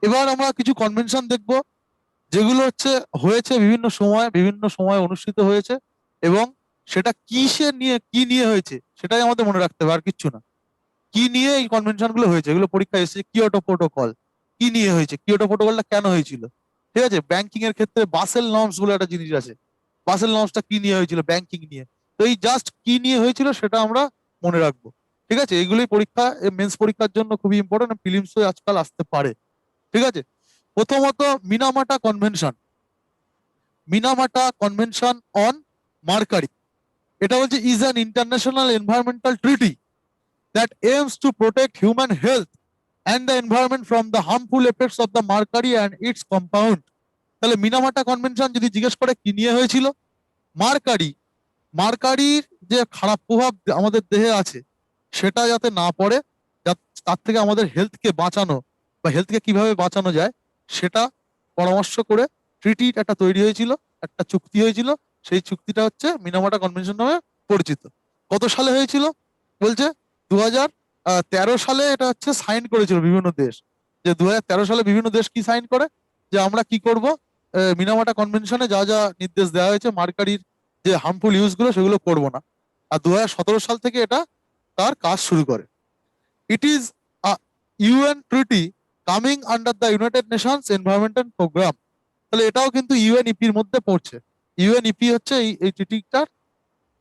এবার আমরা কিছু কনভেনশন দেখব, যেগুলো হয়েছে বিভিন্ন সময় অনুষ্ঠিত হয়েছে, এবং সেটা কি নিয়ে হয়েছে সেটাই আমাদের মনে রাখতে হবে, আর কিচ্ছু না। কি নিয়ে এই কনভেনশন গুলো হয়েছে, এগুলো পরীক্ষায় এসেছে। কিয়োটো প্রোটোকল কি নিয়ে হয়েছে, কিয়োটো প্রোটোকলটা কেন হয়েছিল, ঠিক আছে। ব্যাংকিং এর ক্ষেত্রে বাসেল নর্মস বলে একটা জিনিস আছে, বাসেল নর্মসটা কি নিয়ে হয়েছিল, ব্যাংকিং নিয়ে। তো এই জাস্ট কি নিয়ে হয়েছিল সেটা আমরা মনে রাখবো, ঠিক আছে। এইগুলোই পরীক্ষা, মেন্স পরীক্ষার জন্য খুবই ইম্পর্টেন্ট, ফিলিমস আজকাল আসতে পারে, ঠিক আছে। প্রথমত মিনামাটা কনভেনশন, মিনামাটা কনভেনশন অন মার্কারি। এটা বলছে is an international environmental treaty that aims to protect human health and the environment from the harmful effects of the mercury and its compound। তাহলে মিনামাটা কনভেনশন যদি জিজ্ঞেস করে কি নিয়ে হয়েছিল, মার্কারি, মার্কারির যে খারাপ প্রভাব আমাদের দেহে আছে সেটা যাতে না পড়ে, তার থেকে আমাদের হেলথকে বাঁচানো বা হেলথকে কিভাবে বাঁচানো যায় সেটা পরামর্শ করে ট্রিটি একটা তৈরি হয়েছিল, একটা চুক্তি হয়েছিল। সেই চুক্তিটা মিনামাটা কনভেনশন নামে পরিচিত। কত সালে হয়েছিল বলছে, 2013 সালে এটা সাইন করেছিল বিভিন্ন দেশ। যে 2013 সালে বিভিন্ন দেশ কি সাইন করে, যে আমরা কি করব, মিনামাটা কনভেনশনে যা যা নির্দেশ দেওয়া হয়েছে মার্কারির যে হার্মফুল ইউজ গুলো সেগুলো করব না। আর 2017 সাল থেকে এটা তার কাজ শুরু করে। It is a UN treaty coming under the United Nations environmental programme. তাহলে এটাও কিন্তু ইউএনইপির মধ্যে পড়ছে। ইউএনইপি এই ট্রিটিটার,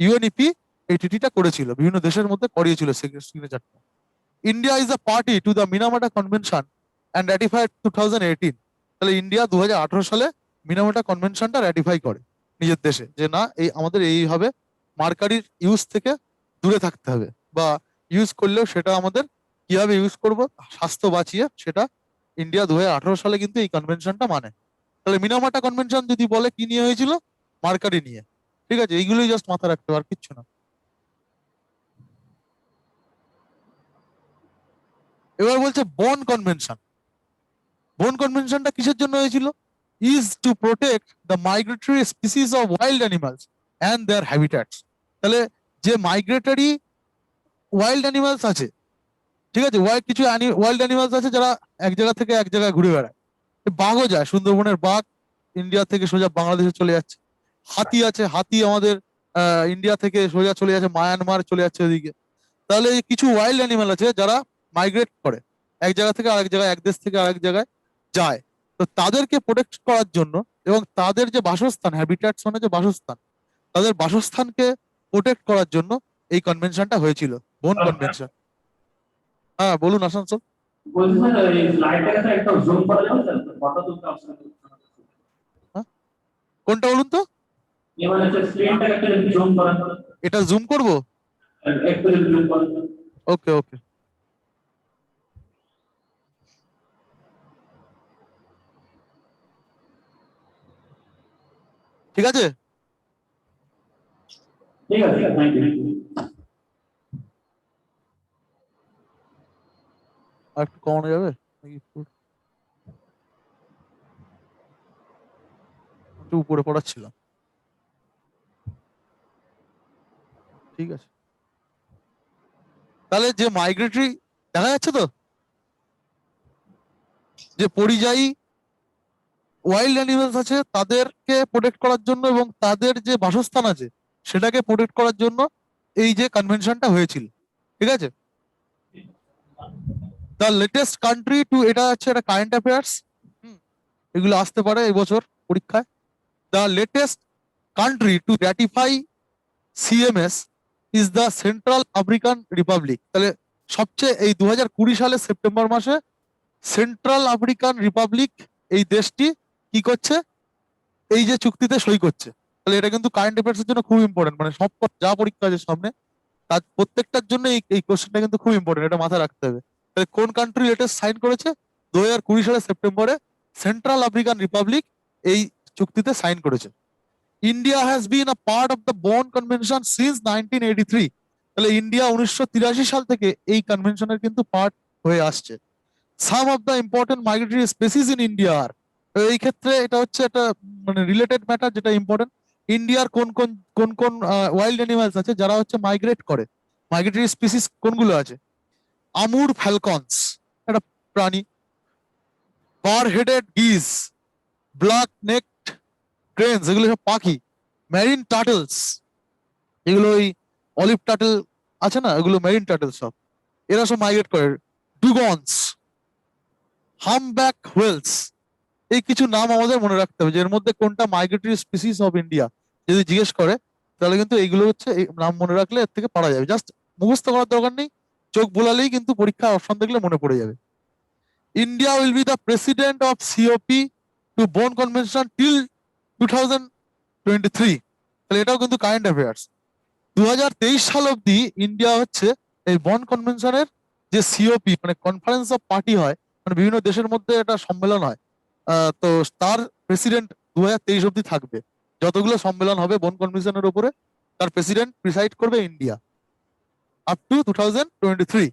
ইউএনইপি এই ট্রিটিটা করেছিল, বিভিন্ন দেশের মধ্যে করিয়েছিল সিগনেচারটা। India is a party to the Minamata convention and ratified 2018। তাহলে ইন্ডিয়া 2018 সালে মিনামাটা কনভেনশনটা র্যাটিফাই করে নিজের দেশে, যে না এই আমাদের এইভাবে মার্কারির ইউজ থেকে দূরে থাকতে হবে, বা ইউজ করলেও সেটা আমাদের কিভাবে ইউজ করব স্বাস্থ্য বাঁচিয়ে, সেটা ইন্ডিয়া 2018 সালে কিন্তু এই কনভেনশনটা মানে। তাহলে মিনামাটা কনভেনশন যদি বলে কি নিয়ে হয়েছিল, মার্কারি নিয়ে, ঠিক আছে। এইগুলোই জাস্ট মাথা রাখতে হবে, আর কিচ্ছু না। এবার বলছে বন কনভেনশন। বন কনভেনশনটা কিসের জন্য হয়েছিল, is to protect the migratory species of wild animals and their habitats. তাহলে যে মাইগ্রেটরি ওয়াইল্ড অ্যানিমালস আছে, ঠিক আছে, কিছু ওয়াইল্ড অ্যানিমালস আছে যারা এক জায়গা থেকে এক জায়গায় ঘুরে বেড়ায়। বাঘও যায়, সুন্দরবনের বাঘ ইন্ডিয়া থেকে সোজা বাংলাদেশে চলে যাচ্ছে। হাতি আছে, হাতি আমাদের ইন্ডিয়া থেকে সোজা চলে যাচ্ছে মায়ানমার, চলে যাচ্ছে ওদিকে। তাহলে এই কিছু ওয়াইল্ড অ্যানিমাল আছে যারা মাইগ্রেট করে, এক জায়গা থেকে আরেক জায়গায়, এক দেশ থেকে আরেক জায়গায় যায়। তো তাদেরকে প্রোটেক্ট করার জন্য, এবং তাদের যে বাসস্থান, হ্যাবিট্যাটস মানে যে বাসস্থান, তাদের বাসস্থানকে প্রোটেক্ট করার জন্য এই কনভেনশনটা হয়েছিল, বন কনভেনশন। হ্যাঁ বলুন আসানসোল। বলছি স্যার এই স্লাইডটাকে একটু জুম করা যাবে স্যার, ফটো তুলতে অপশন হ্যাঁ? কোনটা বলুন তো? এবার হচ্ছে স্ক্রিনটাকে একটু জুম করা, এটা জুম করব? একটু জুম করা। ওকে ওকে, ঠিক আছে। ঠিক আছে থ্যাংক ইউ। আর একটু কমানো যাবে নাকি? একটু উপরে পড়াচ্ছিলাম, ঠিক আছে। তাহলে যে মাইগ্রেটরি, দেখা যাচ্ছে তো, যে পরিযায়ী ওয়াইল্ড অ্যানিমেলস আছে তাদেরকে প্রোটেক্ট করার জন্য, এবং তাদের যে বাসস্থান আছে সেটাকে প্রোটেক্ট করার জন্য এই যে কনভেনশনটা হয়েছিল, ঠিক আছে। দ্য লেটেস্ট কান্ট্রি টু, এটা একটা কারেন্ট অ্যাফেয়ার্স, এগুলো আসতে পারে এই বছর পরীক্ষায়। The latest country to ratify CMS is the central African Republic. তাহলে সবচেয়ে এই 2020 সালের সেপ্টেম্বর মাসে সেন্ট্রাল আফ্রিকান রিপাবলিক, এই দেশটি কি করছে, এই যে চুক্তিতে সই করছে। তাহলে এটা কিন্তু কারেন্ট অ্যাফেয়ার্স এর জন্য খুব ইম্পর্টেন্ট, মানে সব যা পরীক্ষা আছে সামনে তার প্রত্যেকটার জন্য এই কোশ্চেনটা কিন্তু খুব ইম্পর্টেন্ট, এটা মাথায় রাখতে হবে। তাহলে কোন কান্ট্রি লেটেস্ট সাইন করেছে, 2020 সালের সেপ্টেম্বরে সেন্ট্রাল আফ্রিকান রিপাবলিক এই চুক্তিতে সাইন করেছে। India has been a part of the বন কনভেনশন সিন্স 1983। তাহলে ইন্ডিয়া 1983 সাল থেকে এই কনভেনশনের কিন্তু পার্ট হয়ে আসছে। Some of the important migratory species in India আর, এই ক্ষেত্রে এটা একটা মানে রিলেটেড ম্যাটার, যেটা ইম্পর্টেন্ট। ইন্ডিয়ার কোন কোন কোন কোন ওয়াইল্ড অ্যানিমালস আছে যারা মাইগ্রেট করে, মাইগ্রেটরি স্পিসিস কোনগুলো আছে। আমুর ফ্যালকনস একটা প্রাণী, বার হেডেড গিস, ব্ল্যাক নেকড ক্রেনস, এগুলো সব পাখি। মেরিন টার্টলস, এগুলো ওই অলিভ টার্টল আছে না, এগুলো মেরিন টার্টল সব, এরা সব মাইগ্রেট করে। ডুগনস, হামব্যাক হোয়েলস, এই কিছু নাম আমাদের মনে রাখতে হবে যে এর মধ্যে কোনটা মাইগ্রেটরি স্পিসিস অফ ইন্ডিয়া। যদি জিজ্ঞেস করে তাহলে কিন্তু এইগুলো হচ্ছে, এই নাম মনে রাখলে এর থেকে পারা যাবে, জাস্ট মুখস্থ করার দরকার নেই, চোখ বোলালেই কিন্তু পরীক্ষার অপশন দেখলে মনে পড়ে যাবে। India will be the president of COP to Bonn convention till 2023। তাহলে এটাও কিন্তু কারেন্ট অ্যাফেয়ার্স। 2023 সাল অব্দি ইন্ডিয়া হচ্ছে এই বন কনভেনশনের যে সিওপি মানে কনফারেন্স অফ পার্টি হয়, মানে বিভিন্ন দেশের মধ্যে একটা সম্মেলন হয়, তো তার প্রেসিডেন্ট 2023 অব্দি থাকবে। যতগুলো সম্মেলন হবে বন কনভেনশনের উপরে, তার প্রেসিডেন্ট প্রিসাইড করবে India up to 2023।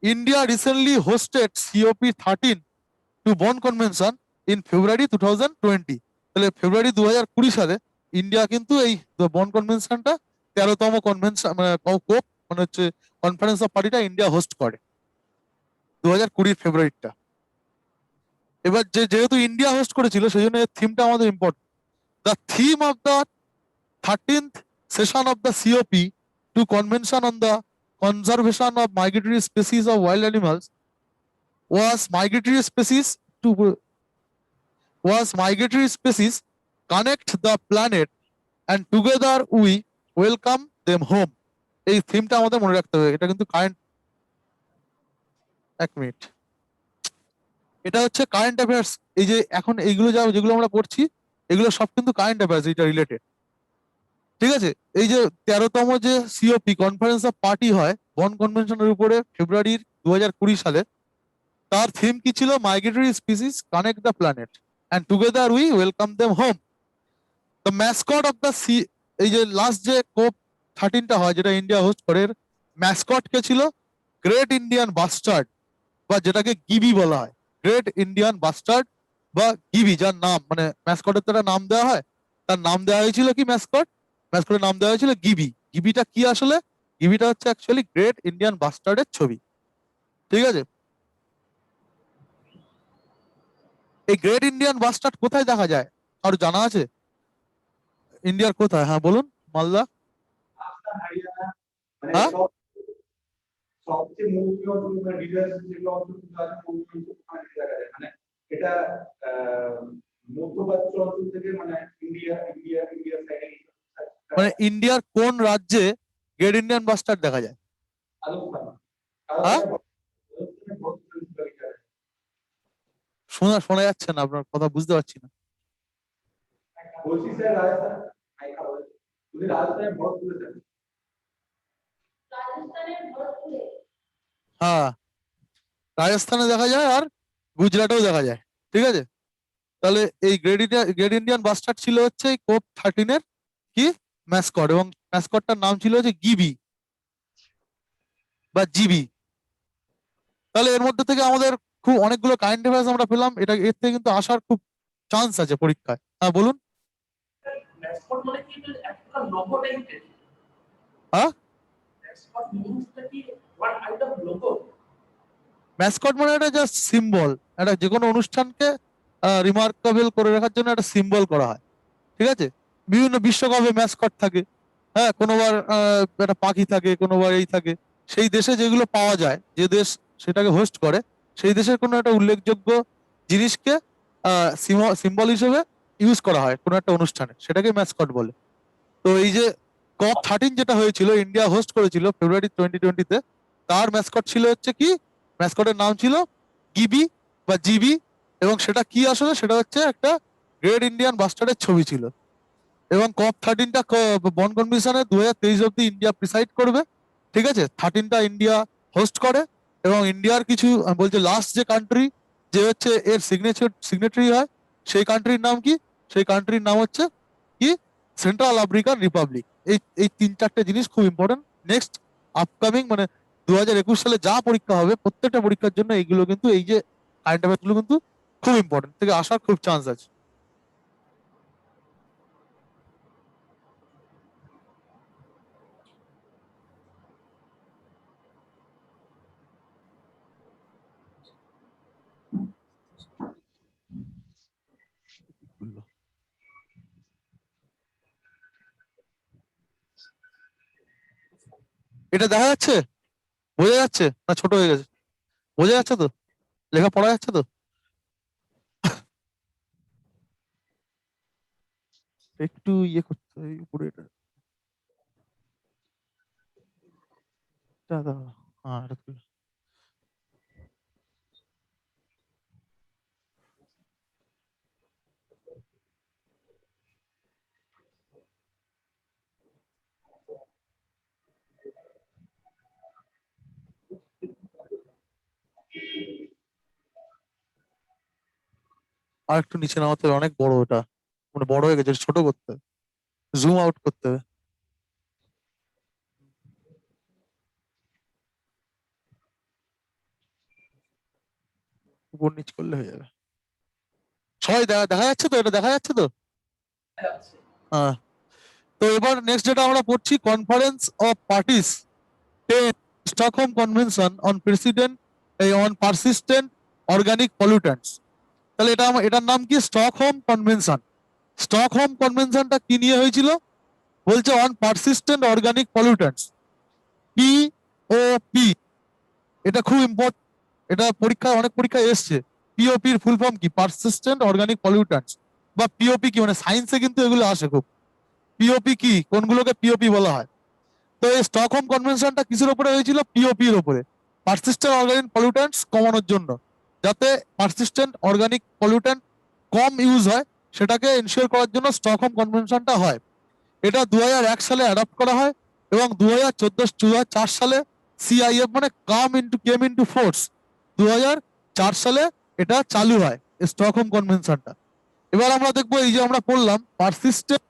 India recently hosted COP13 to Bonn convention in February 2020। তাহলে ফেব্রুয়ারি 2020 সালে ইন্ডিয়া কিন্তু এই বন কনভেনশনটা 13তম কনভেনশন মানে কোপ মানে হচ্ছে কনফারেন্স অফ পার্টিটা ইন্ডিয়া হোস্ট করে 2020 ফেব্রুয়ারিটা। এবার যেহেতু ইন্ডিয়া হোস্ট করেছিল সেই জন্য এর থিমটা আমাদের important. The theme of the 13th session of the COP to Convention on the Conservation of Migratory Species of Wild Animals was migratory species to migratory species connect the planet and together we welcome them home। এই থিমটা আমাদের মনে রাখতে হবে, এটা কিন্তু current. এক minute, এটা হচ্ছে কারেন্ট অ্যাফেয়ার্স। এই যে এখন এইগুলো যেগুলো আমরা পড়ছি এগুলো সব কিন্তু কারেন্ট অ্যাফেয়ার্স, এটা রিলেটেড। ঠিক আছে, এই যে 13তম যে সিওপি কনফারেন্স অফ পার্টি হয় বন কনভেনশনের উপরে ফেব্রুয়ারির 2020 সালে, তার থিম কি ছিল? Migratory species connect the planet and together we welcome them home. The mascot of the এই যে লাস্ট যে COP13টা হয় যেটা ইন্ডিয়া হোস্ট করে, ম্যাসকট কে ছিল গ্রেট ইন্ডিয়ান বাস্টার্ড, বা যেটাকে গিবি বলা হয়। গ্রেট ইন্ডিয়ান বাস্টার্ড বা গিবি, যার নাম মানে ম্যাসকটের তো একটা নাম দেওয়া হয়, তার নাম দেওয়া হয়েছিল কি ম্যাসকট, ম্যাসকটের নাম দেওয়া হয়েছিল গিবি। গিবিটা কি আসলে? গিবিটা হচ্ছে অ্যাকচুয়ালি গ্রেট ইন্ডিয়ান বাস্টার্ডের ছবি। ঠিক আছে, এই গ্রেট ইন্ডিয়ান বাস্টার্ড কোথায় দেখা যায় আর জানা আছে? ইন্ডিয়ার কোথায়? হ্যাঁ বলুন। মালদা? আপনার হারিয়ানা মানে হ্যাঁ, সবচেয়ে মৌসুমী অঞ্চল বা ডিজাস্টার যেগুলো অঞ্চলগুলো আছে মৌসুমী অঞ্চল ওখানে দেখা যায় মানে এটা মধ্যপ্রাচ্য অঞ্চল থেকে মানে ইন্ডিয়া সাইডে মানে ইন্ডিয়ার কোন রাজ্যে গ্রেট ইন্ডিয়ান বাস্টার্ড দেখা যায়? রাজস্থান হ্যাঁ, রাজস্থানে বড় পরিসরে শোনা শোনা যাচ্ছে না, আপনার কথা বুঝতে পারছি না। বলছি স্যার রাজস্থান হাইকা বলেছে যদি রাজস্থানে বড় তুলেছেন হ্যাঁ, রাজস্থানে দেখা যায় আর গুজরাটেও দেখা যায়। ঠিক আছে, তাহলে এই গ্রেট ইন্ডিয়ান বাস্টার্ড ছিল হচ্ছে এই COP13-এর কি ম্যাসকট, এবং ম্যাসকটটার নাম ছিল হচ্ছে গিবি বা জিবি। তাহলে এর মধ্যে থেকে আমাদের খুব অনেকগুলো কারেন্ট অ্যাফেয়ার্স আমরা পেলাম, এটা এর থেকে কিন্তু আসার খুব চান্স আছে পরীক্ষায়। হ্যাঁ বলুন। ম্যাসকট মানে কি এটা একটা লোগো টাইপের? হ্যাঁ, ম্যাসকট মিনিংসটা কি one kind of logo? Mascot মানে এটা জাস্ট সিম্বল, এটা যে কোনো অনুষ্ঠানকে রিমার্কেবল করে রাখার জন্য একটা সিম্বল করা হয়। ঠিক আছে, বিভিন্ন বিশ্বকাপে ম্যাসকট থাকে। হ্যাঁ, কোনোবার একটা পাখি থাকে, কোনোবার এই থাকে। সেই দেশে যেগুলো পাওয়া যায়, যে দেশ সেটাকে হোস্ট করে, সেই দেশের কোনো একটা উল্লেখযোগ্য জিনিসকে সিম্বল হিসেবে ইউজ করা হয় কোনো একটা অনুষ্ঠানে, সেটাকে ম্যাসকট বলে। তো এই যে COP13 যেটা হয়েছিল, ইন্ডিয়া হোস্ট করেছিল ফেব্রুয়ারি 2020-তে, তার ম্যাসকট ছিল হচ্ছে কি, ম্যাসকটের নাম ছিল গিবি বা জিবি। এবং সেটা কি আসলে, সেটা হচ্ছে একটা গ্রেট ইন্ডিয়ান বাস্টার্ডের ছবি ছিল। এবং COP13টা বন কনভেনশনে 2023 অব্দি ইন্ডিয়া প্রিসাইড করবে। ঠিক আছে, 13টা ইন্ডিয়া হোস্ট করে। এবং ইন্ডিয়ার কিছু বলছে লাস্ট যে কান্ট্রি যে হচ্ছে এর সিগনেটারি হয়, সেই কান্ট্রির নাম কি? সেই কান্ট্রির নাম হচ্ছে কি, সেন্ট্রাল আফ্রিকান রিপাবলিক। এই এই 3-4টে জিনিস খুব ইম্পর্টেন্ট। নেক্সট আপকামিং মানে 2021 সালে যা পরীক্ষা হবে প্রত্যেকটা পরীক্ষার জন্য এইগুলো কিন্তু, এই যে কারেন্ট অ্যাফেয়ার্স গুলো কিন্তু খুব ইম্পর্টেন্ট, থেকে আসার খুব চান্স আছে। এটা দেখা যাচ্ছে, বোঝা যাচ্ছে না ছোট হয়ে গেছে? বোঝা যাচ্ছে তো, লেখা পড়া যাচ্ছে তো? একটু ইয়ে করতে হবে উপরে এটা, দাঁড়াও। হ্যাঁ এটা তুলে। আর একটু নিচে নামাতে হবে, অনেক বড় ওটা, মানে বড় হয়ে গেছে, ছোট করতে হবে, জুম আউট করতে হবে। উপর নিচ করলে হয়ে যাবে। সবাই দেখা দেখা যাচ্ছে তো, এটা দেখা যাচ্ছে তো? হ্যাঁ। তো এবার নেক্সট যেটা আমরা পড়ছি, conference of parties ten Stockholm convention on president on persistent organic pollutants. তাহলে এটার নাম কি? Stockholm convention. স্টকহোম কনভেনশনটা কি নিয়ে হয়েছিল? বলছে on persistent organic pollutants, POP. এটা খুব ইম্পর্টেন্ট, এটা পরীক্ষায় অনেক পরীক্ষায় এসছে। পিওপির ফুল ফর্ম কি? Persistent organic pollutants. বা পিওপি কি, মানে সায়েন্সে কিন্তু এগুলো আসে খুব। পিওপি কি, কোনগুলোকে পিওপি বলা হয়? তো এই স্টকহোম কনভেনশনটা কিসের উপরে হয়েছিল? পিওপি এর উপরে, পারসিস্টেন্ট অর্গানিক পলিউটেন্টস কমানোর জন্য, যাতে পারসিস্টেন্ট অর্গানিক পলিউটেন্ট কম ইউজ হয় সেটাকে এনশিওর করার জন্য স্টকহোম কনভেনশনটা হয়। এটা 2001 সালে অ্যাডপ্ট করা হয় এবং 2004 সালে সিআইএফ মানে কেম ইনটু ফোর্স, 2004 সালে এটা চালু হয় স্টকহোম কনভেনশনটা। এবার আমরা দেখবো, এই যে আমরা পড়লাম পারসিস্টেন্ট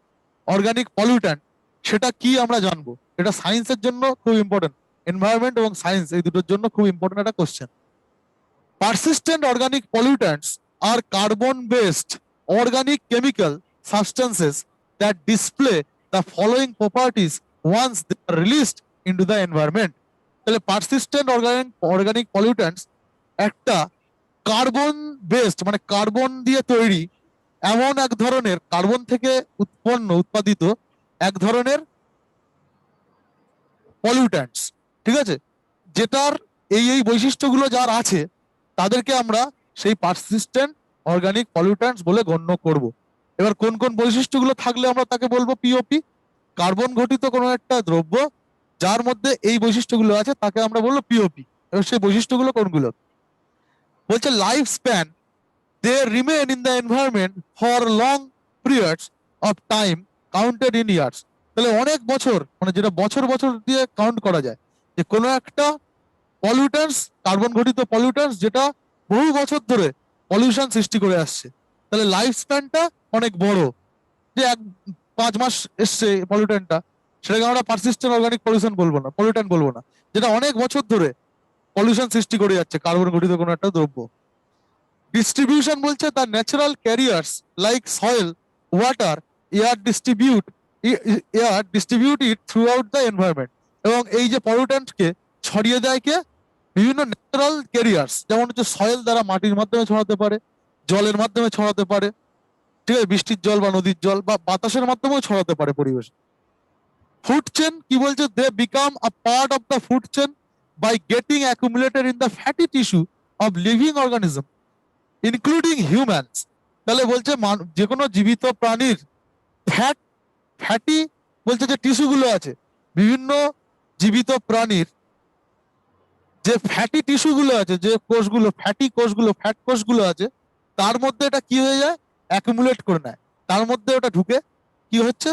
অর্গানিক পলিউট্যান্ট, সেটা কি আমরা জানবো। এটা সায়েন্সের জন্য খুব ইম্পর্টেন্ট, এনভায়রনমেন্ট এবং সায়েন্স এই দুটোর জন্য খুব ইম্পর্টেন্ট একটা question. Persistent organic pollutants are carbon-based organic chemical substances that display the following properties once they are released into the environment. তাহলে persistent organic pollutants একটা কার্বন বেসড মানে কার্বন দিয়ে তৈরি এমন এক ধরনের, কার্বন থেকে উৎপাদিত এক ধরনের পলিউট্যান্টস, ঠিক আছে, যেটার এই বৈশিষ্ট্যগুলো যার আছে তাদেরকে আমরা সেই পারসিস্টেন্ট অর্গানিক পলিউট্যান্টস বলে গণ্য করব। এবার কোন কোন বৈশিষ্ট্যগুলো থাকলে আমরা তাকে বলবো পিওপি? কার্বন ঘটিত কোনো একটা দ্রব্য যার মধ্যে এই বৈশিষ্ট্যগুলো আছে তাকে আমরা বলবো পিওপি। এবার সেই বৈশিষ্ট্যগুলো কোনগুলো? বলছে life span, they remain in the environment for long periods of time counted in years. তাহলে অনেক বছর, মানে যেটা বছর বছর দিয়ে কাউন্ট করা যায়, যে কোনো একটা পলিউট্যান্টস, কার্বন ঘটিত পলিউট্যান্টস যেটা বহু বছর ধরে পলিউশন সৃষ্টি করে আসছে, তাহলে লাইফ স্প্যানটা অনেক বড়। যে 5 মাস এসছে পলিউট্যান্টটা, সেটাকে আমরা পারসিস্টেন্ট অর্গানিক পলিউশন বলবো না, পলিউট্যান্ট বলবো না। যেটা অনেক বছর ধরে পলিউশন সৃষ্টি করে যাচ্ছে, কার্বন ঘটিত কোনো একটা দ্রব্য। ডিস্ট্রিবিউশন বলছে the natural carriers like soil, water, air distribute it through out the environment. এবং এই যে পলিউট্যান্টকে ছড়িয়ে দেয় কে? বিভিন্ন ন্যাচারাল ক্যারিয়ার্স, যেমন হচ্ছে সয়েল দ্বারা মাটির মাধ্যমে ছড়াতে পারে, জলের মাধ্যমে ছড়াতে পারে, ঠিক আছে, বৃষ্টির জল বা নদীর জল বা বাতাসের মাধ্যমেও ছড়াতে পারে পরিবেশে। ফুড চেন কি বলছে? They become a part of the food chain by getting accumulated in the fatty tissue of living organism including humans. তাহলে বলছে যে কোনো জীবিত প্রাণীর ফ্যাট, ফ্যাটি বলছে যে টিস্যু গুলো আছে, বিভিন্ন জীবিত প্রাণীর যে ফ্যাটি টিস্যু গুলো আছে, যে কোষগুলো, ফ্যাটি কোষগুলো, ফ্যাট কোষগুলো আছে, তার মধ্যে এটা কি হয়ে যায়? অ্যাকুমুলেট করে নেয়, তার মধ্যে ওটা ঢুকে কি হচ্ছে?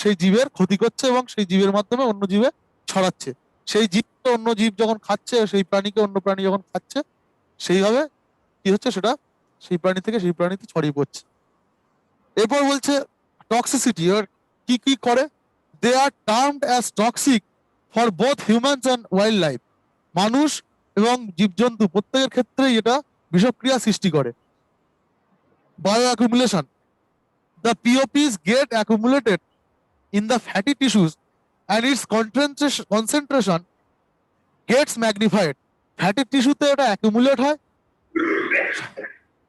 সেই জীবের ক্ষতি করছে এবং সেই জীবের মাধ্যমে অন্য জীবে ছড়াচ্ছে। সেই জীবকে অন্য জীব যখন খাচ্ছে, সেই প্রাণীকে অন্য প্রাণী যখন খাচ্ছে, সেইভাবে কি হচ্ছে? সেটা সেই প্রাণী থেকে সেই প্রাণীতে ছড়িয়ে পড়ছে। এরপর বলছে টক্সিসিটি, আর কি কি করে? They are termed as toxic for both humans and wildlife. মানুষ এবং জীবজন্তু প্রত্যেকের ক্ষেত্রেই এটা বিষক্রিয়া সৃষ্টি করে। Bio accumulation, the POPs get accumulated in the fatty tissues and its concentration gets magnified. Fatty টিস্যুতে এটা অ্যাকুমুলেট হয়,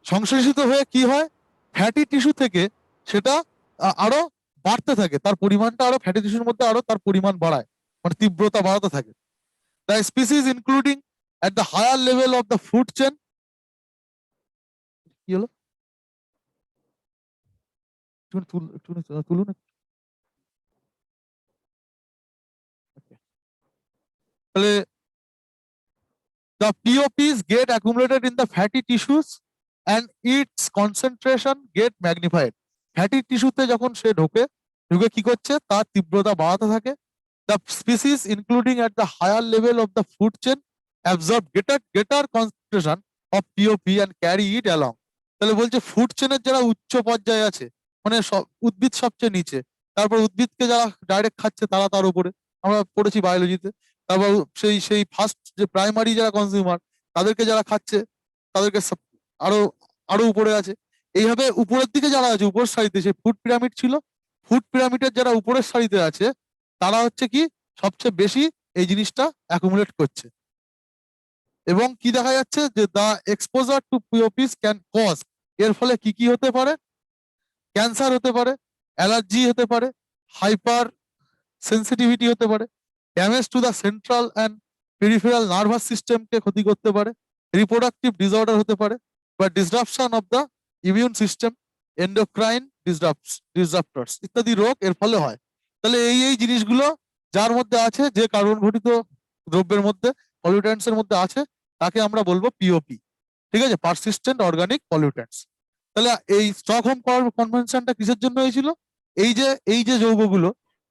সংশ্লেষিত হয়ে কি হয়? ফ্যাটি টিস্যু থেকে সেটা আরো বাড়তে থাকে, তার পরিমাণটা আরো ফ্যাটি টিস্যুর মধ্যে আরো তার পরিমাণ বাড়ায়। মানে তীব্রতা বাড়াতে থাকে। The species including at the higher level of the food chain, কি হলো তুলুন। তাহলে the POPs get accumulated in the fatty tissues and its concentration get magnified. Fatty টিস্যুতে যখন সে ঢোকে কি করছে, তার তীব্রতা বাড়াতে থাকে। The species including at the higher level of the food chain absorb greater concentration of POP and carry it along. তাহলে বলছে ফুড চেনের যারা উচ্চ পর্যায়ে আছে, মানে উদ্ভিদ সবচেয়ে নিচে, তারপর উদ্ভিদকে যারা ডাইরেক্ট খাচ্ছে তারা তার উপরে, আমরা পড়েছি বায়োলজিতে। তারপর সেই ফার্স্ট যে প্রাইমারি যারা কনজিউমার, তাদেরকে যারা খাচ্ছে তাদেরকে আরো আরো উপরে আছে। এইভাবে উপরের দিকে যারা আছে, উপরের সারিতে, সেই ফুড পিরামিড ছিল, ফুড পিরামিডের যারা উপরের সারিতে আছে তারা হচ্ছে কি সবচেয়ে বেশি এই জিনিসটা অ্যাকুমুলেট করছে। এবং কি দেখা যাচ্ছে যে দা এক্সপোজার টু পিওপিস ক্যান কজ, এর ফলে কি কি হতে পারে, ক্যান্সার হতে পারে, অ্যালার্জি হতে পারে, হাইপার সেন্সিটিভিটি হতে পারে, damage to the central and peripheral nervous সিস্টেমকে ক্ষতি করতে পারে, রিপ্রোডাক্টিভ ডিসঅর্ডার হতে পারে, বা disruption of the immune system, endocrine disruptors ইত্যাদি রোগ এর ফলে হয়। তাহলে এই জিনিসগুলো যার মধ্যে আছে, যে কার্বন ঘটিত দ্রব্যের মধ্যে, পলিউট্যান্টস এর মধ্যে আছে, তাকে আমরা বলবো পিওপি। ঠিক আছে, পারসিস্টেন্ট অর্গানিক পলিউট্যান্টস। তাহলে এই স্টকহোম কনভেনশনটা কিসের জন্য হয়েছিল? এই যে যৌগগুলো,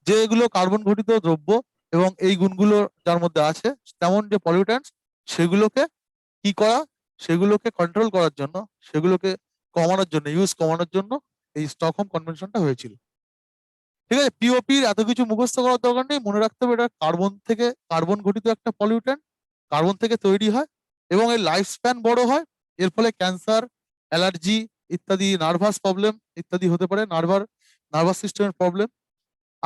যেগুলো কার্বন ঘটিত দ্রব্য এবং এই গুণগুলো যার মধ্যে আছে, তেমন যে পলিউট্যান্টস, সেগুলোকে কি করা, সেগুলোকে কন্ট্রোল করার জন্য, সেগুলোকে কমানোর জন্য, ইউজ কমানোর জন্য এই স্টকহোম কনভেনশনটা হয়েছিল। ঠিক আছে, পিওপির এত কিছু মুখস্থ করার দরকার নেই, মনে রাখতে হবে এটা কার্বন ঘটিত একটা পলিউট্যান্ট, কার্বন থেকে তৈরি হয় এবং এর লাইফ স্প্যান বড় হয়। এর ফলে ক্যান্সার, অ্যালার্জি ইত্যাদি, নার্ভাস প্রবলেম ইত্যাদি হতে পারে, নার্ভাস সিস্টেমের প্রবলেম।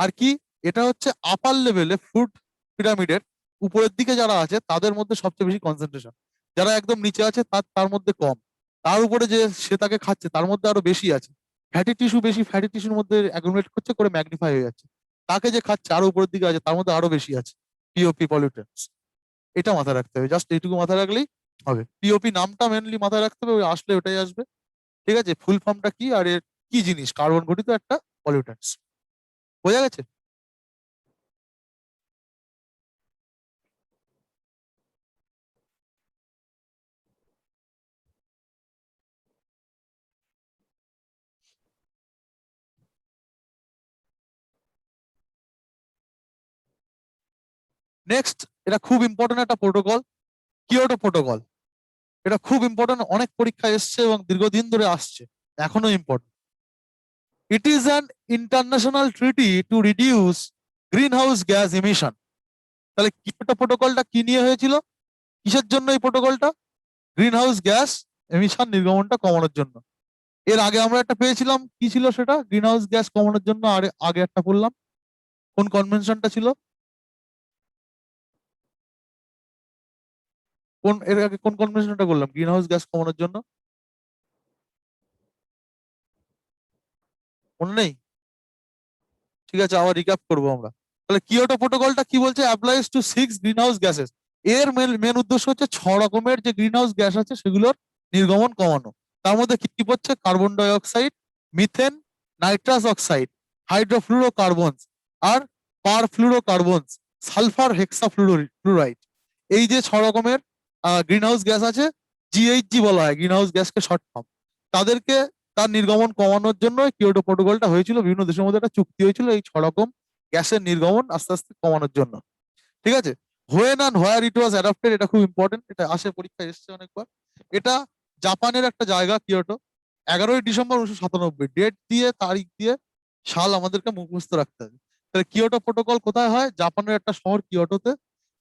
আর কি, এটা হচ্ছে আপার লেভেলে ফুড পিরামিডের উপরের দিকে যারা আছে তাদের মধ্যে সবচেয়ে বেশি কনসেন্ট্রেশন, যারা একদম নিচে আছে তার মধ্যে কম, তার উপরে যে সে তাকে খাচ্ছে তার মধ্যে আরো বেশি আছে। ফ্যাটি টিস্যু বেশি, ফ্যাটি টিস্যুর মধ্যে অ্যাকুমুলেট করছে, করে ম্যাগনিফাই হয়ে যাচ্ছে। তাকে যে খাচ্ছে আরো উপরের দিকে আছে, তার মধ্যে আরো বেশি আছে পিওপি পলিউটেন্টস। এটা মাথায় রাখতে হবে, জাস্ট এইটুকু মাথায় রাখলেই হবে। পিওপি নামটা মেনলি মাথায় রাখতে হবে, ওই আসলে ওটাই আসবে। ঠিক আছে, ফুল ফর্মটা কি আর এর কি জিনিস, কার্বন ঘটিত একটা পলিউটেন্টস। বোঝা গেছে? নেক্সট, এটা খুব ইম্পর্টেন্ট একটা প্রোটোকল, কিয়োটো প্রোটোকল। এটা খুব ইম্পর্টেন্ট, অনেক পরীক্ষা এসছে এবং দীর্ঘদিন ধরে আসছে, এখনো important. It is an international treaty to reduce green house gas emission. তাহলে কিয়োটো প্রোটোকলটা কি নিয়ে হয়েছিল, কিসের জন্য এই প্রোটোকলটা? গ্রিন হাউস গ্যাস এমিশন, নির্গমনটা কমানোর জন্য। এর আগে আমরা একটা পেয়েছিলাম, কি ছিল সেটা? গ্রিন হাউস গ্যাস কমানোর জন্য আর আগে একটা বললাম, কোন কনভেনশনটা ছিল? এর আগে কোন কনভেনশনটা করলাম গ্রিন হাউস গ্যাস কমানোর জন্য? মনে নেই? ঠিক আছে, আবার রিক্যাপ করবো আমরা। তাহলে কিয়োটো প্রোটোকলটা কি বলছে? Applies to 6 green house gases. এর মেন উদ্দেশ্য হচ্ছে 6 রকমের যে গ্রিন হাউস গ্যাস আছে সেগুলোর নির্গমন কমানো। তার মধ্যে কি কি পড়ছে? Carbon die oxide, methane, nitrous oxide, হাইড্রোফ্লুরোকার্বনস আর পারফ্লুরোকার্বনস, সালফার হেক্সাফ্লুরাইড। এই যে 6 রকমের গ্রিন হাউস গ্যাস আছে, জিএইচজি বলা হয় গ্রিন হাউস গ্যাসকে শর্ট ফর্ম। তাদেরকে, তার নির্গমন কমানোর জন্য কিয়োটো প্রোটোকলটা হয়েছিল, বিভিন্ন দেশের মধ্যে একটা চুক্তি হয়েছিল এই 6 রকম গ্যাসের নির্গমন আস্তে আস্তে কমানোর জন্য। ঠিক আছে, when and where it was adapted, এটা খুব ইম্পর্টেন্ট, এটা আসে পরীক্ষায় এসছে অনেকবার। এটা জাপানের একটা জায়গা কিয়োটো, 11ই ডিসেম্বর 1997, ডেট দিয়ে, তারিখ দিয়ে, সাল আমাদেরকে মুখস্থ রাখতে হবে। তাহলে কিয়োটো প্রোটোকল কোথায় হয়? জাপানের একটা শহর কিয়োটোতে।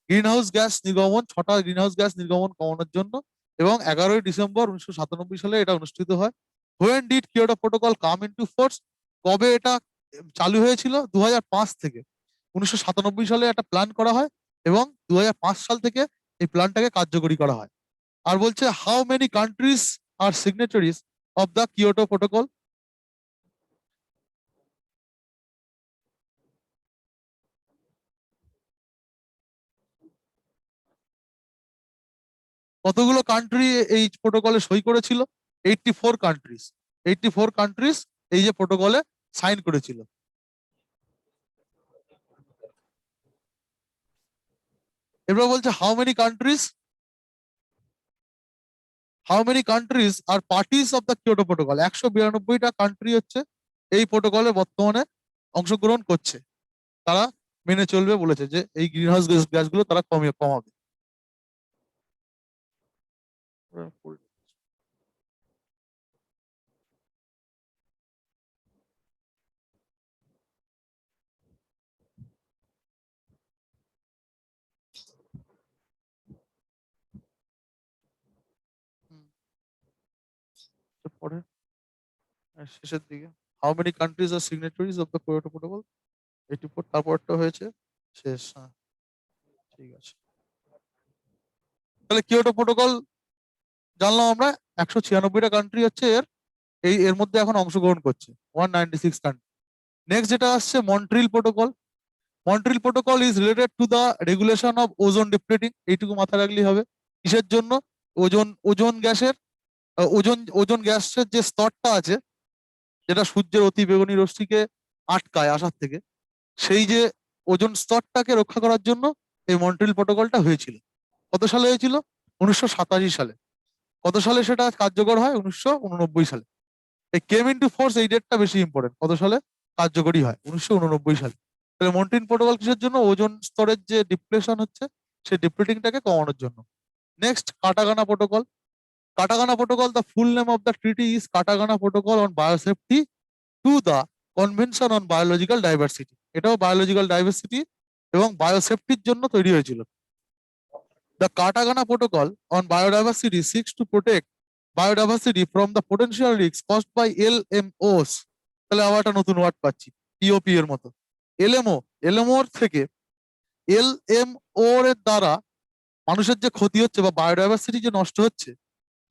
গ্রিন হাউস গ্যাস নির্গমন, 6টা গ্রিন হাউস গ্যাস নির্গমন কমানোর জন্য, এবং 11ই ডিসেম্বর 1997 সালে এটা অনুষ্ঠিত হয়। When did Kyoto protocol come into force? কবে এটা চালু হয়েছিল? 2005 থেকে। 1997 সালে একটা প্ল্যান করা হয় এবং 2005 সাল থেকে এই প্ল্যানটাকে কার্যকরী করা হয়। আর বলছে how many countries are signatories of the Kyoto protocol? কতগুলো কান্ট্রি এই প্রোটোকলে সই করেছিল? 84 কান্ট্রিজ। 84 কান্ট্রিজ এই যে প্রোটোকলে সাইন করেছিল। এবার বলছে how many countries are parties of the Kyoto protocol. 192টা কান্ট্রি হচ্ছে এই প্রোটোকলে বর্তমানে অংশগ্রহণ করছে, তারা মেনে চলবে বলেছে যে এই গ্রিন হাউস গ্যাসগুলো তারা কমাবে। পরে শেষের দিকে how many countries are signatories of the Kyoto protocol, 84, তারপরটা হয়েছে শেষ। হ্যাঁ, ঠিক আছে। তাহলে কিয়োটো প্রোটোকল জানলাম আমরা, 196টা কান্ট্রি হচ্ছে এর মধ্যে এখন অংশগ্রহণ করছে, 196 কান্ট্রি। নেক্সট যেটা আসছে Montreal protocol. Montreal protocol is related to the regulation of ozone depleting. এইটুকু মাথায় রাখলেই হবে। কিসের জন্য? ওজোন ওজোন গ্যাসের ওজোন গ্যাসের যে স্তরটা আছে, যেটা সূর্যের অতি বেগুনি রশ্মিকে আটকায় আসার থেকে, সেই যে ওজোন স্তরটাকে রক্ষা করার জন্য এই মন্ট্রিল প্রোটোকলটা হয়েছিল। কত সালে হয়েছিল? 1987 সালে। কত সালে সেটা কার্যকর হয়? 1989 সালে। এই কেম ইনটু ফোর্স, এই ডেটটা বেশি ইম্পর্টেন্ট। কত সালে কার্যকরী হয়? 1989 সালে। তাহলে মন্ট্রিল প্রোটোকল কিসের জন্য? ওজোন স্তরের যে ডিপ্লেশন হচ্ছে সেই ডিপ্লেটিংটাকে কমানোর জন্য। Next Cartagena protocol. Cartagena protocol, the full name of the treaty is Cartagena protocol on biosafety to the convention on biological diversity. এটাও বায়োলজিক্যাল ডাইভার্সিটি এবং বায়োসেফটির জন্য তৈরি হয়েছিল। The Katagana Protocol on Biodiversity seeks to protect biodiversity from the potential risks caused by LMOs. তাহলে আবার একটা নতুন ওয়ার্ড পাচ্ছি, POP এর মতো। LMO এর থেকে LMO এর দ্বারা মানুষের যে ক্ষতি হচ্ছে বা বায়োডাইভার্সিটি যে নষ্ট হচ্ছে,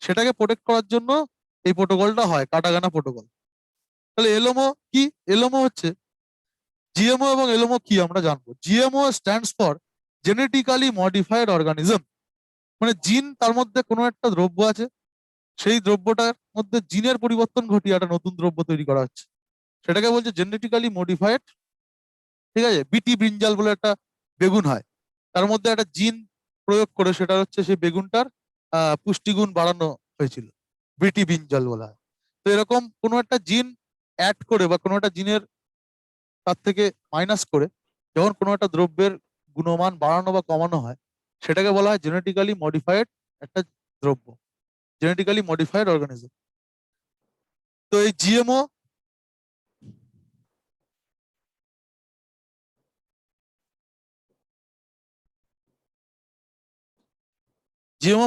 সেটাকে প্রোটেক্ট করার জন্য এই প্রোটোকলটা হয়, কাটাগানা প্রোটোকল। তাহলে এলএমও কি? এলএমও হচ্ছে জিএমও, এবং এলএমও কি আমরা জানবো। GMO stands for genetically modified organism. মানে জিন, তার মধ্যে কোনো একটা দ্রব্য আছে, সেই দ্রব্যটার মধ্যে জিনের পরিবর্তন ঘটিয়ে একটা নতুন দ্রব্য তৈরি করা হচ্ছে, সেটাকে বলছে জেনেটিক্যালি মডিফাইড। ঠিক আছে? বিটি ব্রিঞ্জাল বলে একটা বেগুন হয়, তার মধ্যে একটা জিন প্রয়োগ করে সেটা হচ্ছে সেই বেগুনটার পুষ্টিগুণ বাড়ানো হয়েছিল, বিটি ব্রিঞ্জাল বলা হয়। তো এরকম কোনো একটা জিন অ্যাড করে বা কোনো একটা জিনের তার থেকে মাইনাস করে যখন কোনো একটা দ্রব্যের গুণমান বাড়ানো বা কমানো হয়, সেটাকে বলা হয় জেনেটিক্যালি মডিফাইড একটা দ্রব্য, জেনেটিক্যালি মডিফাইড অর্গানিজম। তো এই জিএমও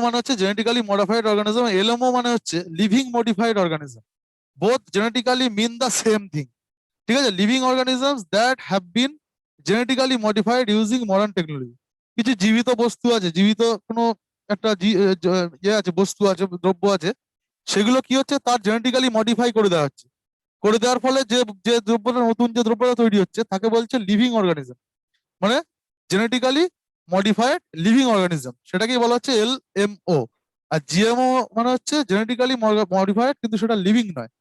মানে হচ্ছে জেনেটিক্যালি মডিফাইড অর্গানিজম, এলএমও মানে হচ্ছে living modified organism. Both genetically mean the same thing. ঠিক আছে? Living organisms that have been genetically modified using modern technology. কিছু জীবিত বস্তু আছে, জীবিত কোনো একটা ইয়ে আছে, বস্তু আছে, দ্রব্য আছে, সেগুলো কি হচ্ছে, তার জেনেটিক্যালি মডিফাই করে দেওয়া হচ্ছে। করে দেওয়ার ফলে যে যে দ্রব্যটা, নতুন যে দ্রব্যটা তৈরি হচ্ছে, তাকে বলছে লিভিং অর্গানিজম। মানে জেনেটিক্যালি মডিফাইড লিভিং অর্গানিজম, সেটাকেই বলা হচ্ছে LMO। আর জিএমও মানে হচ্ছে জেনেটিক্যালি মডিফাইড, কিন্তু সেটা লিভিং নয়।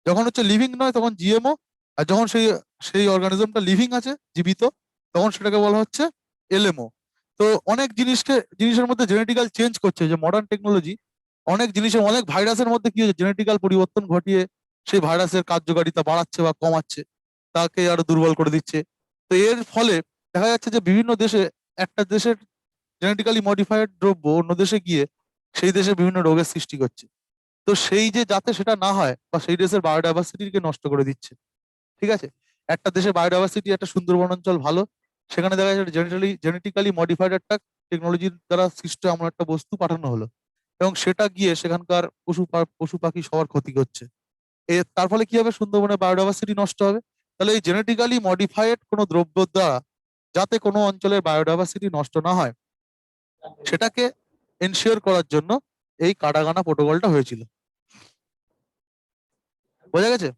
যখন হচ্ছে লিভিং নয় তখন জিএমও, আর যখন সেই সেই অর্গানিজমটা লিভিং আছে, জীবিত, তখন সেটাকে বলা হচ্ছে LMO। তো অনেক জিনিসের মধ্যে জেনেটিক্যাল চেঞ্জ করছে, যে মডার্ন টেকনোলজি অনেক জিনিসের, অনেক ভাইরাসের মধ্যে কি হচ্ছে, জেনেটিক্যাল পরিবর্তন ঘটিয়ে সেই ভাইরাসের কার্যকারিতা বাড়াচ্ছে বা কমাচ্ছে, তাকে আরো দুর্বল করে দিচ্ছে। তো এর ফলে দেখা যাচ্ছে যে বিভিন্ন দেশে, একটা দেশের জেনেটিক্যালি মডিফাইড দ্রব্য অন্য দেশে গিয়ে সেই দেশে বিভিন্ন রোগের সৃষ্টি করছে। তো সেই যে যাতে সেটা না হয়, বা সেই দেশের বায়োডাইভার্সিটিকে নষ্ট করে দিচ্ছে। ঠিক আছে? একটা দেশের বায়োডাইভার্সিটি, একটা সুন্দরবন অঞ্চল ভালো, সেখানে দেখা যাচ্ছে জেনেটিক্যালি মডিফাইড একটা টেকনোলজির দ্বারা সৃষ্ট এমন একটা বস্তু পাঠানো হলো, এবং সেটা গিয়ে সেখানকার পশু পাখি সবার ক্ষতি করছে। তার ফলে কি হবে? সুন্দরবনের বায়োডাইভার্সিটি নষ্ট হবে। তাহলে এই জেনেটিক্যালি মডিফাইড কোনো দ্রব্য দ্বারা যাতে কোনো অঞ্চলের বায়োডাইভার্সিটি নষ্ট না হয়, সেটাকে এনশিওর করার জন্য এই কাটাগানা প্রোটোকলটা হয়েছিল। বোঝা গেছে?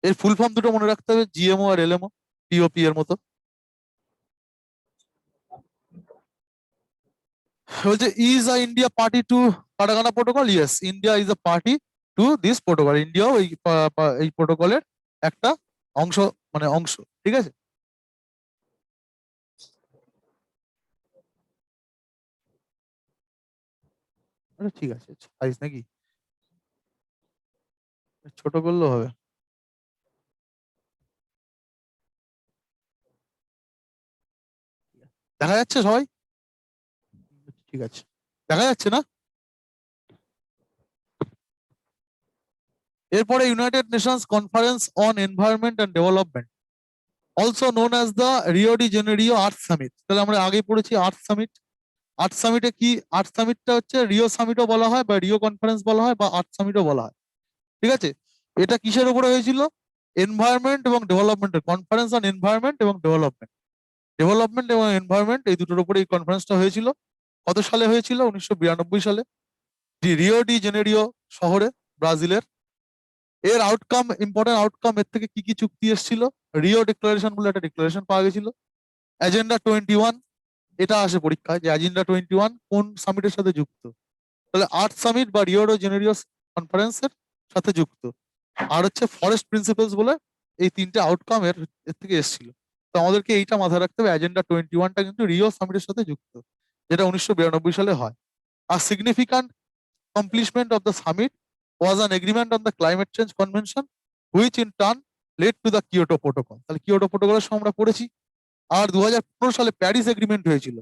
এর ফুল ফর্ম দুটো মনে রাখতে হবে, জিএমও আর এলএমও, POP এর মতো। বলছে is India party to Cartagena protocol? Yes, India is a party to this protocol. ইন্ডিয়াও এই প্রোটোকলের একটা অংশ, মানে অংশ। ঠিক আছে, আচ্ছা ঠিক আছে, সাইজ নাকি ছোট করলেও হবে। দেখা যাচ্ছে সবাই? ঠিক আছে, দেখা যাচ্ছে না? এরপরে United Nations conference on environment and development, also known as the Rio de Janeiro earth summit. তাহলে আমরা আগে পড়েছি আর্থ সামিট। আর্থ সামিটে কি, আর্থ সামিটটা হচ্ছে রিও সামিটও বলা হয় বা রিও কনফারেন্স বলা হয় বা আর্থ সামিটও বলা হয়। ঠিক আছে, এটা কিসের উপরে হয়েছিল? এনভায়রনমেন্ট এবং ডেভেলপমেন্টের কনফারেন্স অন এনভায়রনমেন্ট এবং ডেভেলপমেন্ট। ডেভেলপমেন্ট এবং এনভায়রনমেন্ট এই দুটোর উপরে এই কনফারেন্সটা হয়েছিল। কত সালে হয়েছিল? 1992 সালে রিও ডি জেনেরিও শহরে, ব্রাজিলের। এর আউটকাম, ইম্পর্টেন্ট আউটকাম, এর থেকে কি কি চুক্তি এসেছিল? রিও ডিক্লারেশন বলে একটা ডিক্লারেশন পাওয়া গেছিল। এজেন্ডা 21, এটা আসে পরীক্ষায় যে এজেন্ডা 21 কোন সামিটের সাথে যুক্ত? তাহলে আর্থ সামিট বা রিও ডি জেনেরিও কনফারেন্সের সাথে যুক্ত। আর হচ্ছে ফরেস্ট প্রিন্সিপালস বলে এই তিনটে আউটকাম এর থেকে এসেছিল। তো আমাদেরকে এইটা মাথায় রাখতে হবে, এজেন্ডা 21টা কিন্তু রিও সামিটের সাথে যুক্ত, যেটা 1992 সালে হয়। আর significant accomplishment of the summit was an agreement on the climate change convention which in turn led to the Kyoto Protocol। তাহলে কিয়োটো প্রোটোকলের সময় আমরা পড়েছি। আর 2015 সালে প্যারিস এগ্রিমেন্ট হয়েছিল,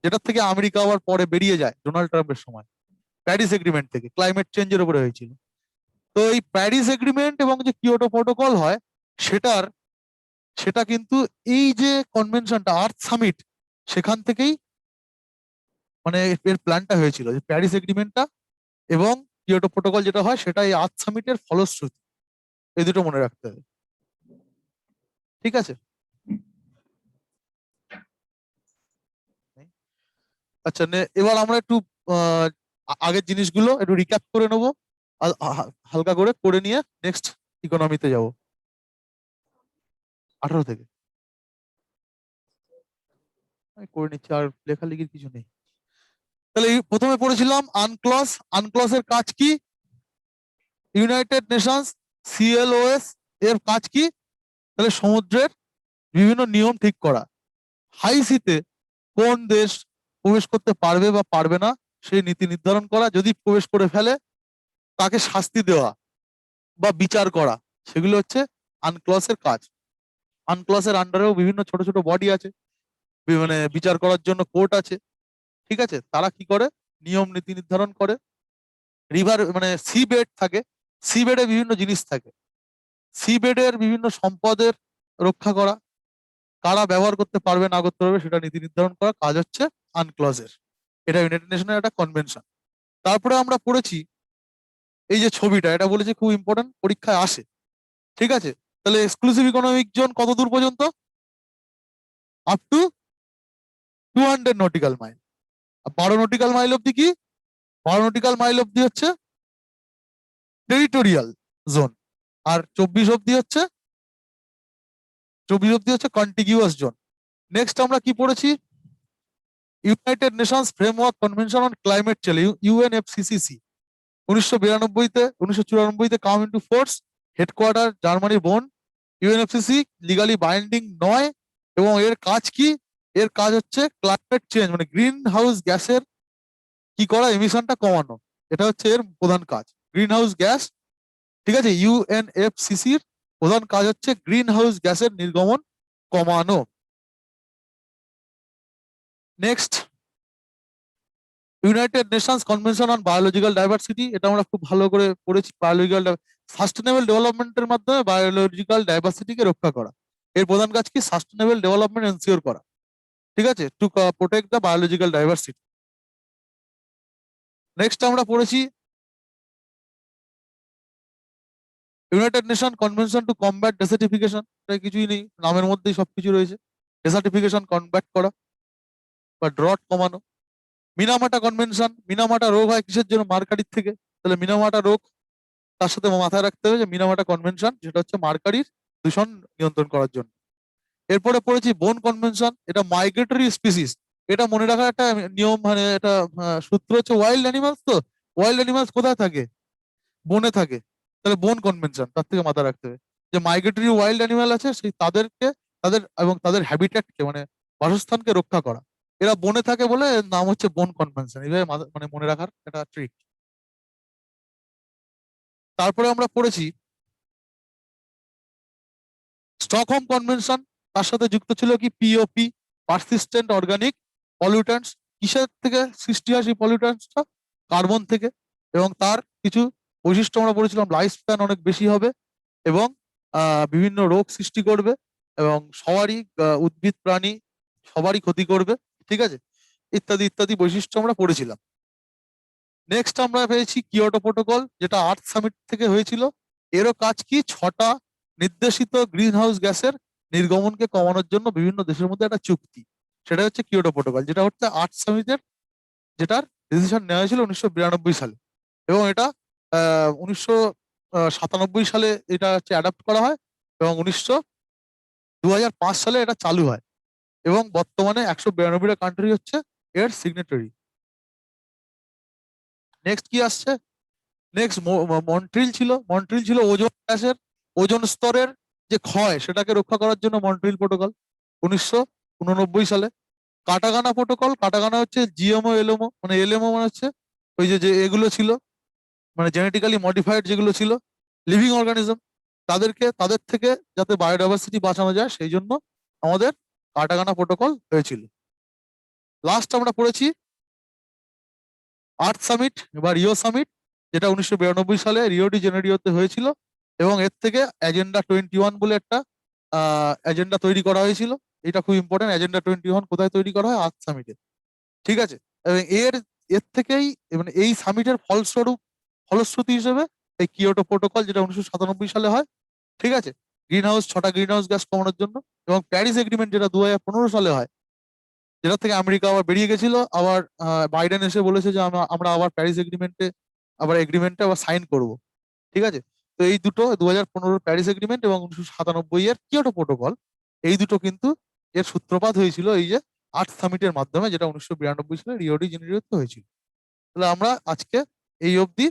যেটার থেকে আমেরিকা আবার পরে বেরিয়ে যায় ডোনাল্ড ট্রাম্পের সময়। প্যারিস এগ্রিমেন্ট থেকে ক্লাইমেট চেঞ্জের উপরে হয়েছিল। তো এই প্যারিস এগ্রিমেন্ট এবং যে কিয়োটো প্রোটোকল হয়, সেটার সেটা কিন্তু এই যে কনভেনশনটা আর্থ সামিট, সেখান থেকেই মানে এর প্ল্যানটা হয়েছিল, যে প্যারিস এগ্রিমেন্টটা এবং কিয়োটো প্রোটোকল যেটা হয় সেটা এই আর্থ সামিটের ফলশ্রুতি। এই দুটো মনে রাখতে হবে। ঠিক আছে, আচ্ছা এবার আমরা একটু আগের জিনিসগুলো একটু রিক্যাপ করে নেবো, হালকা করে করে নিয়ে নেক্সট ইকোনমিতে যাব 18 থেকে। আমি করে নিচ্ছি, আর লেখালেখির কিছু নেই। তাহলে প্রথমে পড়েছিলাম আনক্লস। আনক্লসের কাজ কি? ইউনাইটেড নেশনস সিএলওএস এর কাজ কি? তাহলে সমুদ্রের বিভিন্ন নিয়ম ঠিক করা। হাই সিতে কোন দেশ প্রবেশ করতে পারবে বা পারবে না সেই নীতি নির্ধারণ করা, যদি প্রবেশ করে ফেলে তাকে শাস্তি দেওয়া বা বিচার করা, সেগুলো হচ্ছে আনক্লসের কাজ। আনক্লসের আন্ডারেও বিভিন্ন ছোট ছোট বডি আছে, মানে বিচার করার জন্য কোর্ট আছে। ঠিক আছে, তারা কি করে? নিয়ম নীতি নির্ধারণ করে। রিভার মানে সি বেড থাকে, সি বেডে বিভিন্ন জিনিস থাকে, সি বেডের বিভিন্ন সম্পদের রক্ষা করা, কারা ব্যবহার করতে পারবে না করতে পারবে সেটা নীতি নির্ধারণ করা কাজ হচ্ছে আনক্লজের। এটা ইউনাইটেড নেশনের একটা কনভেনশন। তারপরে আমরা পড়েছি এই যে ছবিটা, এটা বলেছি খুব ইম্পর্টেন্ট, পরীক্ষায় আসে। ঠিক আছে, তাহলে এক্সক্লুসিভ ইকোনমিক জোন কত দূর পর্যন্ত? Up to 200 nautical mile. 12 nautical mile অব্দি কি? 12 নটিক্যাল মাইল অব্দি হচ্ছে টেরিটোরিয়াল জোন, আর 24 অব্দি হচ্ছে কন্টিগিউয়াস জোন। নেক্সট আমরা কি পড়েছি? United Nations framework convention on climate change, UNFCCC, 1994তে come into force, headquarter Germany Bonn. UNFCC legally binding নয়, এবং এর কাজ কি? এর কাজ হচ্ছে ক্লাইমেট চেঞ্জ মানে গ্রিন হাউস গ্যাসের কি করা, এমিশনটা কমানো। এটা হচ্ছে এর প্রধান কাজ, গ্রিন হাউস গ্যাস। ঠিক আছে, ইউএনএফসিসির প্রধান কাজ হচ্ছে গ্রিন হাউস গ্যাসের নির্গমন কমানো। Next, United Nations convention on biological diversity, এটা আমরা খুব ভালো করে পড়েছি। বায়োলজিক্যাল সাস্টেনেবল ডেভেলপমেন্টের মাধ্যমে বায়োলজিক্যাল ডাইভার্সিটিকে রক্ষা করা। এর প্রধান কাজ কি? সাস্টেনেবল ডেভেলপমেন্ট এনশিওর করা। ঠিক আছে, to protect the biological diversity. Next আমরা পড়েছি United Nation convention to combat desertification. এটা কিছুই নেই, নামের মধ্যেই সবকিছু রয়েছে। ডেসার্টিফিকেশন কমব্যাট করা বা ড্রট কমানো। মিনামাটা কনভেনশন, মিনামাটা রোগ হয় কিসের জন্য? মার্কারির থেকে। তাহলে মিনামাটা রোগ তার সাথে মাথায় রাখতে হবে যে মিনামাটা কনভেনশন যেটা হচ্ছে মার্কারির দূষণ নিয়ন্ত্রণ করার জন্য। এরপরে পড়েছি বোন কনভেনশন, এটা মাইগ্রেটরি স্পিসিস এটা মনে রাখার একটা নিয়ম, মানে এটা সূত্র হচ্ছে ওয়াইল্ড অ্যানিমালস। তো ওয়াইল্ড অ্যানিমালস কোথায় থাকে? বনে থাকে। তাহলে বন কনভেনশন তার থেকে মাথা রাখতে হবে যে মাইগ্রেটরি ওয়াইল্ড অ্যানিমাল আছে, সেই তাদেরকে, তাদের এবং তাদের হ্যাবিটেটকে মানে বাসস্থানকে রক্ষা করা। এরা বনে থাকে বলে এর নাম হচ্ছে বন কনভেনশন। এইভাবে মানে মনে রাখার একটা ট্রিক। তারপরে আমরা পড়েছি স্টকহোম কনভেনশন। তার সাথে যুক্ত ছিল কি পিওপি, পারসিস্টেন্ট অর্গানিক পলিউট্যান্টস। কিসের থেকে সৃষ্টি হয় সেই পলিউট্যান্টসটা? কার্বন থেকে। এবং তার কিছু বৈশিষ্ট্য আমরা পড়েছিলাম, লাইফ স্প্যান অনেক বেশি হবে এবং বিভিন্ন রোগ সৃষ্টি করবে এবং সবারই উদ্ভিদ প্রাণী সবারই ক্ষতি করবে, ঠিক আছে, ইত্যাদি ইত্যাদি বৈশিষ্ট্য আমরা পড়েছিলাম। নেক্সট আমরা পেয়েছি কিয়োটো প্রোটোকল, যেটা আর্থ সামিট থেকে হয়েছিল। এরও কাজ কি? 6টা নির্দেশিত গ্রিন হাউস গ্যাসের নির্গমনকে কমানোর জন্য বিভিন্ন দেশের মধ্যে একটা চুক্তি, সেটা হচ্ছে কিয়োটো প্রোটোকল, যেটা হচ্ছে আর্থ সামিটের, যেটার ডিসিশন নেওয়া হয়েছিল 1992 সালে। এবং এটা 1997 সালে এটা হচ্ছে অ্যাডাপ্ট করা হয় এবং 2005 সালে এটা চালু হয় এবং বর্তমানে 192টা কান্ট্রি হচ্ছে এর সিগনেটারি। নেক্সট কি আসছে? নেক্সট মন্ট্রিল ছিল ওজোন গ্যাসের, ওজোন স্তরের যে ক্ষয় সেটাকে রক্ষা করার জন্য মন্ট্রিল প্রোটোকল 1989 সালে। কাটাগানা প্রোটোকল, কাটাগানা হচ্ছে জিএমও এলএমও, মানে এলএমও মানে হচ্ছে ওই যে যে এগুলো ছিল, মানে জেনেটিক্যালি মডিফাইড যেগুলো ছিল লিভিং অর্গানিজম, তাদের থেকে যাতে বায়োডাইভার্সিটি বাঁচানো যায় সেই জন্য আমাদের কাটাগানা প্রোটোকল হয়েছিল। লাস্ট আমরা পড়েছি আর্থ সামিট বা রিও সামিট, যেটা 1992 সালে রিও ডি জেনেরিওতে হয়েছিল এবং এর থেকে এজেন্ডা 21 বলে একটা এজেন্ডা তৈরি করা হয়েছিল। এটা খুব ইম্পর্টেন্ট, এজেন্ডা 21 কোথায় তৈরি করা হয়? আর্থ সামিটে, ঠিক আছে। এবং এর থেকেই মানে এই সামিটের ফলশ্রুতি হিসেবে এই কিয়োটো প্রোটোকল, যেটা 1997 সালে হয়, ঠিক আছে, 6টা গ্রিন হাউস গ্যাস কমানোর জন্য। এবং প্যারিস এগ্রিমেন্ট, যেটা 2015 সালে হয়, যেটা থেকে আমেরিকা আবার বেরিয়ে গেছিল, আবার বাইডেন এসে বলেছে যে আমরা আবার প্যারিস এগ্রিমেন্টে আবার সাইন করব, ঠিক আছে। তো এই দুটো 2015 প্যারিস এগ্রিমেন্ট এবং 1997 এর কিয়োটো প্রোটোকল, এই দুটো কিন্তু এর সূত্রপাত হয়েছিল এই যে আর্থ সামিটের মাধ্যমে, যেটা 1992 সালে রিও ডি জেনেরিওতে হয়েছিল। তাহলে আমরা আজকে এই অবধি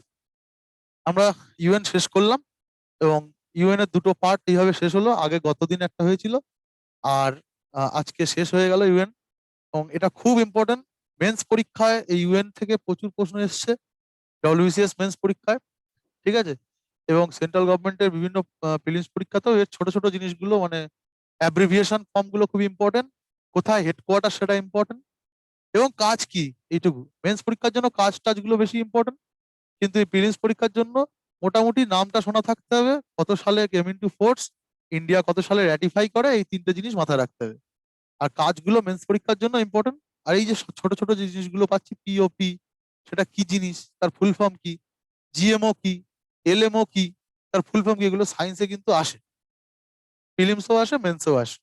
আমরা ইউএন শেষ করলাম এবং ইউএন এর দুটো পার্ট এইভাবে শেষ হলো। আগে গতদিন একটা হয়েছিল আর আজকে শেষ হয়ে গেল ইউএন। এবং এটা খুব ইম্পর্টেন্ট, মেন্স পরীক্ষায় এই ইউএন থেকে প্রচুর প্রশ্ন এসছে, ডব্লিউবিসিএস মেন্স পরীক্ষায়, ঠিক আছে, এবং সেন্ট্রাল গভর্নমেন্টের বিভিন্ন প্রিলিমস পরীক্ষাতেও এর ছোট ছোট জিনিসগুলো মানে অ্যাব্রিভিয়েশন ফর্মগুলো খুব ইম্পর্টেন্ট, কোথায় হেডকোয়ার্টার সেটা ইম্পর্টেন্ট, এবং কাজ কি এইটুকু। মেন্স পরীক্ষার জন্য কাজ টাজগুলো বেশি ইম্পর্টেন্ট, কিন্তু এই প্রিলিমস পরীক্ষার জন্য মোটামুটি নামটা শোনা থাকতে হবে, কত সালে কেম ইনটু ফোর্স, ইন্ডিয়া কত সালে র্যাটিফাই করে, এই তিনটে জিনিস মাথায় রাখতে হবে। আর কাজগুলো মেন্স পরীক্ষার জন্য ইম্পর্টেন্ট। আর এই যে ছোট ছোট যে জিনিসগুলো পাচ্ছি, পিওপি সেটা কি জিনিস, তার ফুল ফর্ম কি, জিএমও কি, এলএমও কি, তার ফুল ফর্ম কি, এগুলো সায়েন্সে কিন্তু আসে, প্রিলিমসও আসে, মেন্সও আসে।